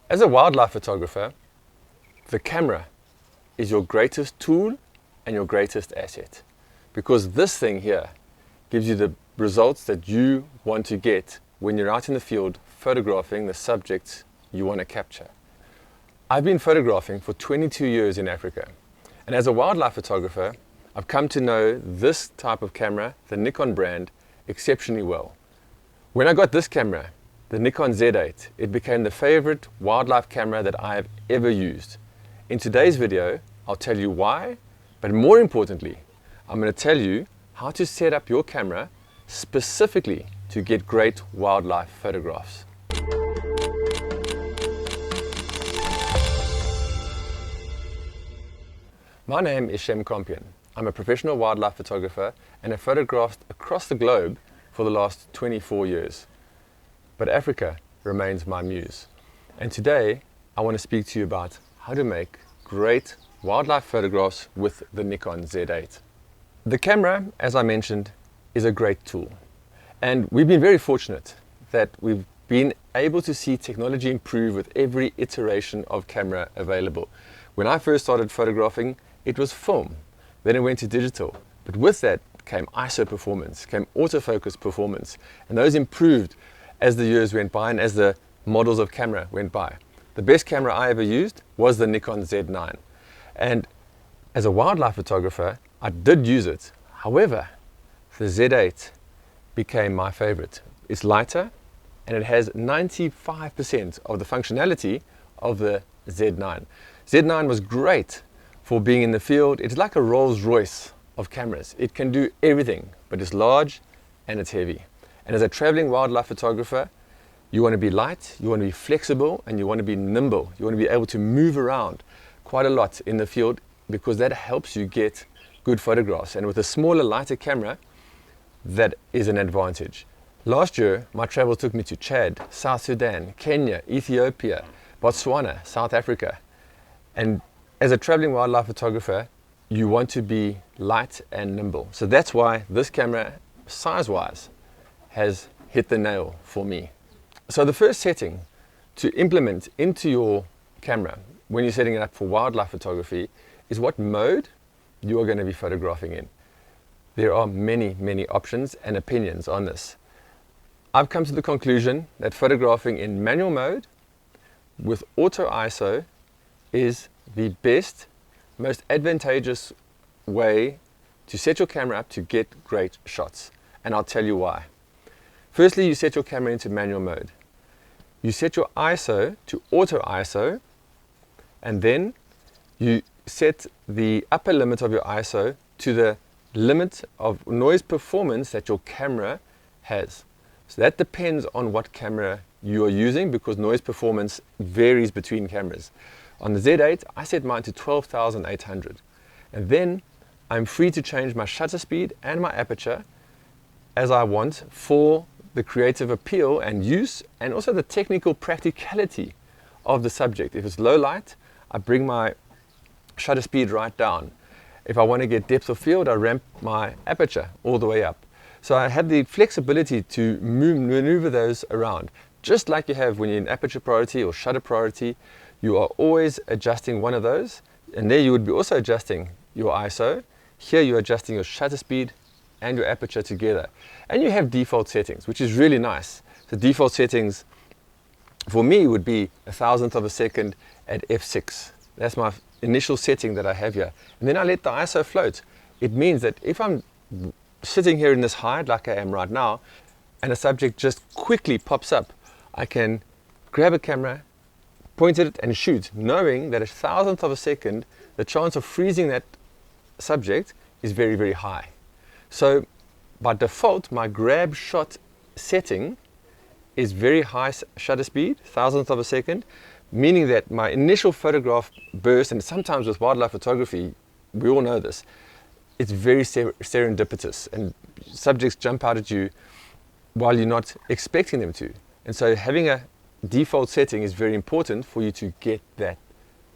As a wildlife photographer, the camera is your greatest tool and your greatest asset, because this thing here gives you the results that you want to get when you're out in the field photographing the subjects you want to capture. I've been photographing for 22 years in Africa, and as a wildlife photographer, I've come to know this type of camera, the Nikon brand, exceptionally well. When I got this camera, the Nikon Z8, it became the favorite wildlife camera that I have ever used. In today's video, I'll tell you why, but more importantly, I'm going to tell you how to set up your camera specifically to get great wildlife photographs. My name is Shem. I'm a professional wildlife photographer and have photographed across the globe for the last 24 years. But Africa remains my muse. And today I want to speak to you about how to make great wildlife photographs with the Nikon Z8. The camera, as I mentioned, is a great tool. And we've been very fortunate that we've been able to see technology improve with every iteration of camera available. When I first started photographing, it was film. Then it went to digital. But with that came ISO performance, came autofocus performance. And those improved as the years went by and as the models of camera went by. The best camera I ever used was the Nikon Z9. And as a wildlife photographer, I did use it. However, the Z8 became my favorite. It's lighter and it has 95% of the functionality of the Z9. Z9 was great for being in the field. It's like a Rolls Royce of cameras. It can do everything, but it's large and it's heavy. And as a traveling wildlife photographer, you want to be light, you want to be flexible, and you want to be nimble. You want to be able to move around quite a lot in the field because that helps you get good photographs. And with a smaller, lighter camera, that is an advantage. Last year, my travels took me to Chad, South Sudan, Kenya, Ethiopia, Botswana, South Africa. And as a traveling wildlife photographer, you want to be light and nimble. So that's why this camera, size-wise, has hit the nail for me. So the first setting to implement into your camera when you're setting it up for wildlife photography is what mode you are going to be photographing in. There are many options and opinions on this. I've come to the conclusion that photographing in manual mode with auto ISO is the best, most advantageous way to set your camera up to get great shots. And I'll tell you why. Firstly, you set your camera into manual mode. You set your ISO to auto ISO, and then you set the upper limit of your ISO to the limit of noise performance that your camera has. So that depends on what camera you are using because noise performance varies between cameras. On the Z8, I set mine to 12,800. And then I'm free to change my shutter speed and my aperture as I want for the creative appeal and use, and also the technical practicality of the subject. If it's low light, I bring my shutter speed right down. If I want to get depth of field, I ramp my aperture all the way up. So I have the flexibility to maneuver those around. Just like you have when you're in aperture priority or shutter priority, you are always adjusting one of those. And there you would be also adjusting your ISO. Here you're adjusting your shutter speed and your aperture together. And you have default settings, which is really nice. The default settings for me would be 1,000th of a second at f6. That's my initial setting that I have here. And then I let the ISO float. It means that if I'm sitting here in this height like I am right now, and a subject just quickly pops up, I can grab a camera, point it and shoot, knowing that 1,000th of a second, the chance of freezing that subject is very high. So by default, my grab shot setting is very high shutter speed, 1,000th of a second, meaning that my initial photograph burst, and sometimes with wildlife photography, we all know this, it's very serendipitous and subjects jump out at you while you're not expecting them to. And so having a default setting is very important for you to get that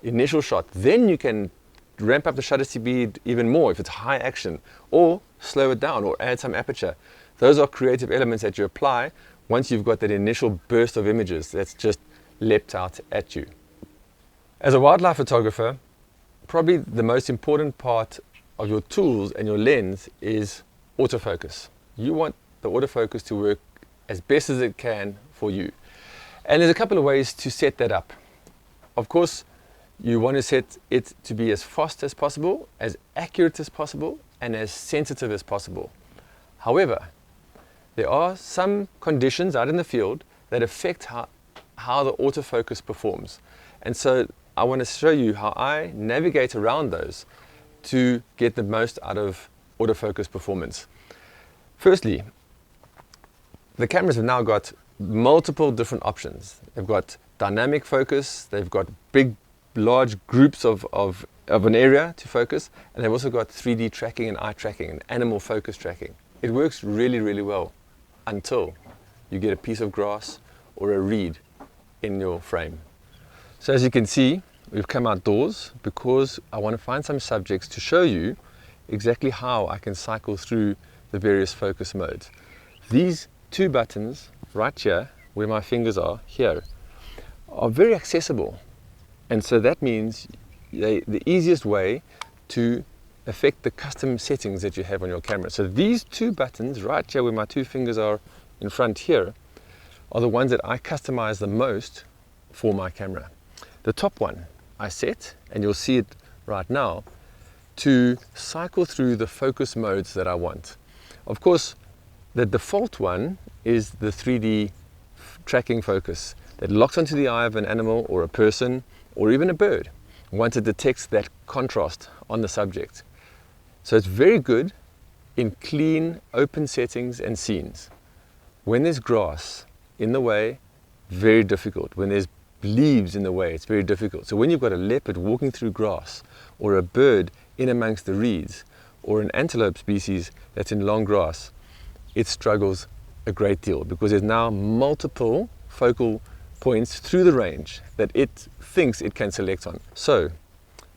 initial shot. Then you can ramp up the shutter speed even more if it's high action, or slow it down or add some aperture. Those are creative elements that you apply once you've got that initial burst of images that's just leapt out at you. As a wildlife photographer, probably the most important part of your tools and your lens is autofocus. You want the autofocus to work as best as it can for you. And there's a couple of ways to set that up. Of course, you want to set it to be as fast as possible, as accurate as possible, and as sensitive as possible. However, there are some conditions out in the field that affect how the autofocus performs. And so I want to show you how I navigate around those to get the most out of autofocus performance. Firstly, the cameras have now got multiple different options. They've got dynamic focus, they've got big, large groups of an area to focus, and they've also got 3D tracking and eye tracking and animal focus tracking. It works really, really well until you get a piece of grass or a reed in your frame. So as you can see, we've come outdoors because I want to find some subjects to show you exactly how I can cycle through the various focus modes. These two buttons right here, where my fingers are here, are very accessible. And so that means the easiest way to affect the custom settings that you have on your camera. So these two buttons right here, where my two fingers are in front here, are the ones that I customize the most for my camera. The top one I set, and you'll see it right now, to cycle through the focus modes that I want. Of course, the default one is the 3D tracking focus that locks onto the eye of an animal or a person or even a bird once it detects that contrast on the subject. So it's very good in clean, open settings and scenes. When there's grass in the way, very difficult. When there's leaves in the way, it's very difficult. So when you've got a leopard walking through grass, or a bird in amongst the reeds, or an antelope species that's in long grass, it struggles a great deal because there's now multiple focal points through the range that it thinks it can select on. So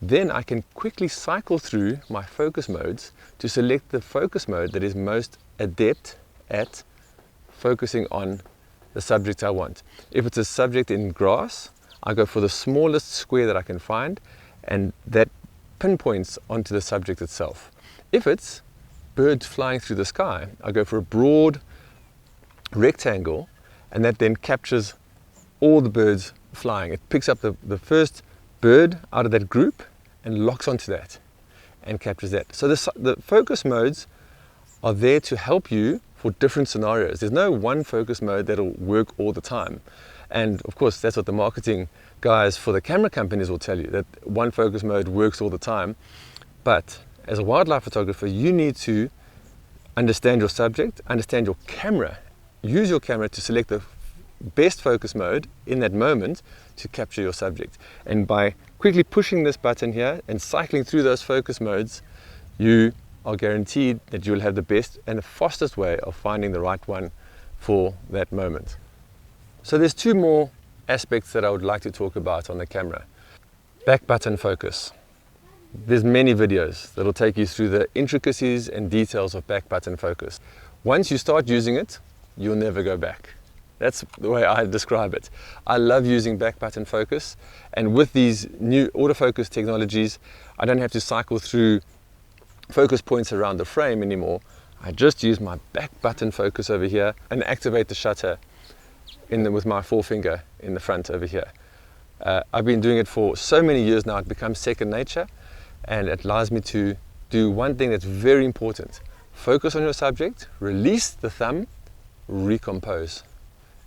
then I can quickly cycle through my focus modes to select the focus mode that is most adept at focusing on the subject I want. If it's a subject in grass, I go for the smallest square that I can find, and that pinpoints onto the subject itself. If it's birds flying through the sky, I go for a broad rectangle, and that then captures all the birds flying. It picks up the first bird out of that group and locks onto that and captures that. So the focus modes are there to help you for different scenarios. There's no one focus mode that'll work all the time. And of course, that's what the marketing guys for the camera companies will tell you, that one focus mode works all the time. But as a wildlife photographer, you need to understand your subject, understand your camera, use your camera to select the best focus mode in that moment to capture your subject. And by quickly pushing this button here and cycling through those focus modes, you are guaranteed that you will have the best and the fastest way of finding the right one for that moment. So there's two more aspects that I would like to talk about on the camera. Back button focus. There's many videos that will take you through the intricacies and details of back button focus. Once you start using it, you'll never go back. That's the way I describe it. I love using back button focus, and with these new autofocus technologies, I don't have to cycle through focus points around the frame anymore. I just use my back button focus over here and activate the shutter with my forefinger in the front over here. I've been doing it for so many years now, it becomes second nature, and it allows me to do one thing that's very important. Focus on your subject, release the thumb, recompose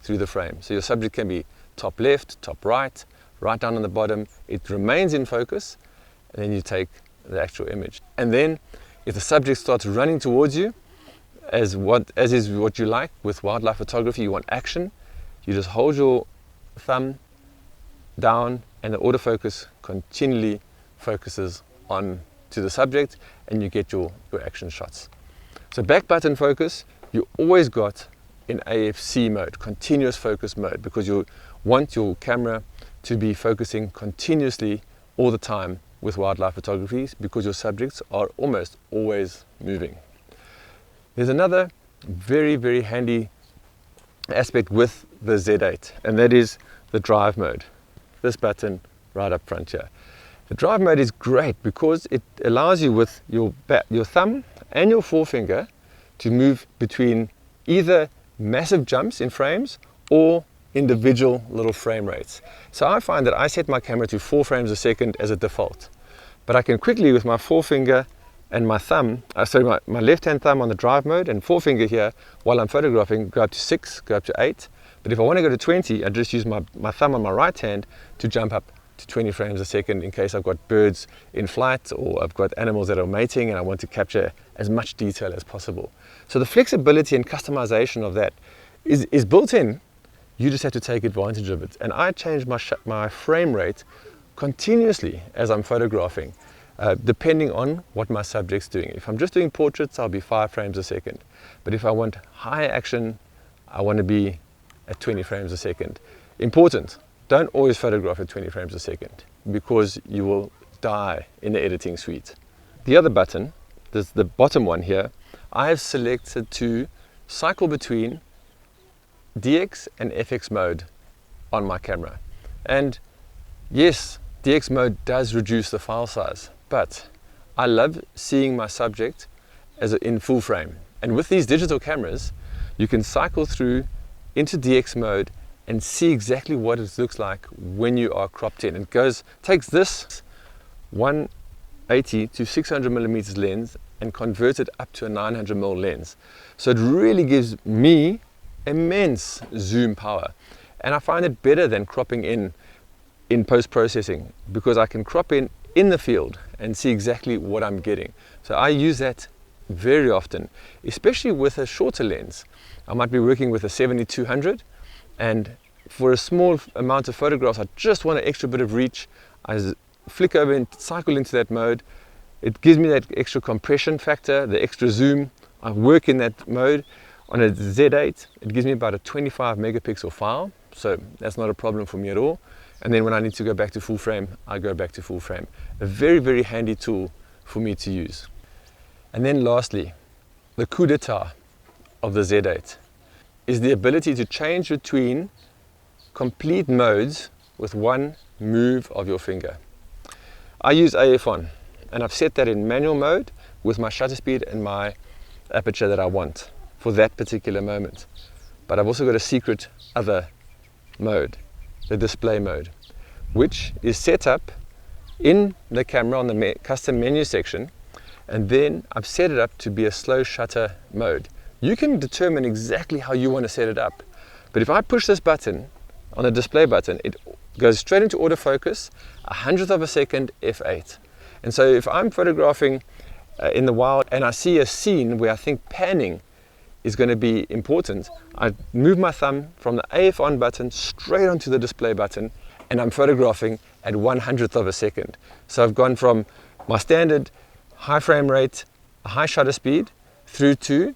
through the frame. So your subject can be top left, top right, right down on the bottom. It remains in focus, and then you take the actual image. And then if the subject starts running towards you, as is what you like with wildlife photography, you want action, you just hold your thumb down and the autofocus continually focuses on to the subject and you get your action shots. So back button focus, you always got in AFC mode, continuous focus mode, because you want your camera to be focusing continuously all the time with wildlife photography, because your subjects are almost always moving. There's another very, very handy aspect with the Z8, and that is the drive mode. This button right up front here. The drive mode is great because it allows you with your thumb and your forefinger to move between either massive jumps in frames or individual little frame rates. So I find that I set my camera to 4 frames a second as a default, but I can quickly with my forefinger and my thumb, my left hand thumb on the drive mode and forefinger here while I'm photographing, go up to 6, go up to 8. But if I want to go to 20, I just use my thumb on my right hand to jump up to 20 frames a second in case I've got birds in flight or I've got animals that are mating and I want to capture as much detail as possible. So the flexibility and customization of that is built in. You just have to take advantage of it. And I change my frame rate continuously as I'm photographing, depending on what my subject's doing. If I'm just doing portraits, I'll be 5 frames a second. But if I want high action, I want to be at 20 frames a second. Important, don't always photograph at 20 frames a second because you will die in the editing suite. The other button, the bottom one here, I have selected to cycle between DX and FX mode on my camera. And yes, DX mode does reduce the file size, but I love seeing my subject in full frame. And with these digital cameras, you can cycle through into DX mode and see exactly what it looks like when you are cropped in. It takes this 180 to 600 millimeters lens and converts it up to a 900 mm lens. So it really gives me immense zoom power, and I find it better than cropping in post-processing because I can crop in the field and see exactly what I'm getting. So I use that very often, especially with a shorter lens. I might be working with a 70-200, and for a small amount of photographs I just want an extra bit of reach. I flick over and cycle into that mode. It gives me that extra compression factor, the extra zoom. I work in that mode. On a Z8, it gives me about a 25 megapixel file, so that's not a problem for me at all. And then when I need to go back to full frame, I go back to full frame. A very, very handy tool for me to use. And then lastly, the coup d'etat of the Z8 is the ability to change between complete modes with one move of your finger. I use AF on, and I've set that in manual mode with my shutter speed and my aperture that I want for that particular moment. But I've also got a secret other mode, the display mode, which is set up in the camera on the custom menu section, and then I've set it up to be a slow shutter mode. You can determine exactly how you want to set it up, but if I push this button on the display button, it goes straight into autofocus, 100th of a second f8. And so if I'm photographing in the wild and I see a scene where I think panning is going to be important, I move my thumb from the AF on button straight onto the display button, and I'm photographing at 100th of a second. So I've gone from my standard high frame rate, a high shutter speed, through to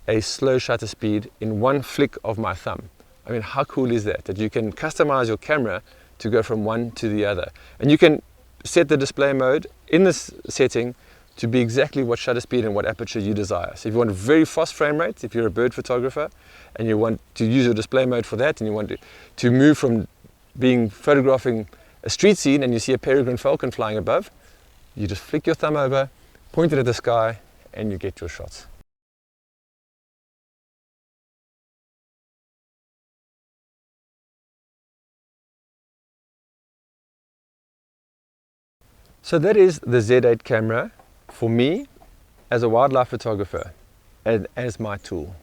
a slow shutter speed in one flick of my thumb. I mean, how cool is that? That you can customize your camera to go from one to the other. And you can set the display mode in this setting to be exactly what shutter speed and what aperture you desire. So if you want a very fast frame rate, if you're a bird photographer and you want to use your display mode for that, and you want to move from photographing a street scene and you see a peregrine falcon flying above, you just flick your thumb over, point it at the sky, and you get your shots. So that is the Z8 camera for me as a wildlife photographer and as my tool.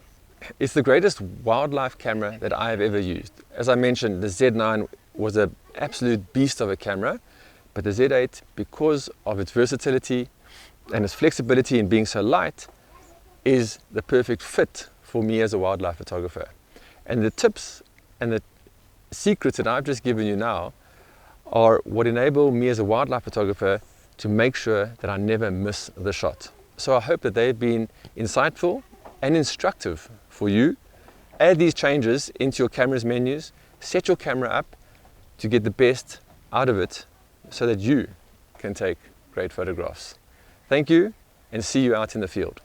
It's the greatest wildlife camera that I have ever used. As I mentioned, the Z9 was an absolute beast of a camera, but the Z8, because of its versatility and its flexibility in being so light, is the perfect fit for me as a wildlife photographer. And the tips and the secrets that I've just given you now are what enable me as a wildlife photographer to make sure that I never miss the shot. So I hope that they've been insightful and instructive for you. Add these changes into your camera's menus, set your camera up to get the best out of it so that you can take great photographs. Thank you, and see you out in the field.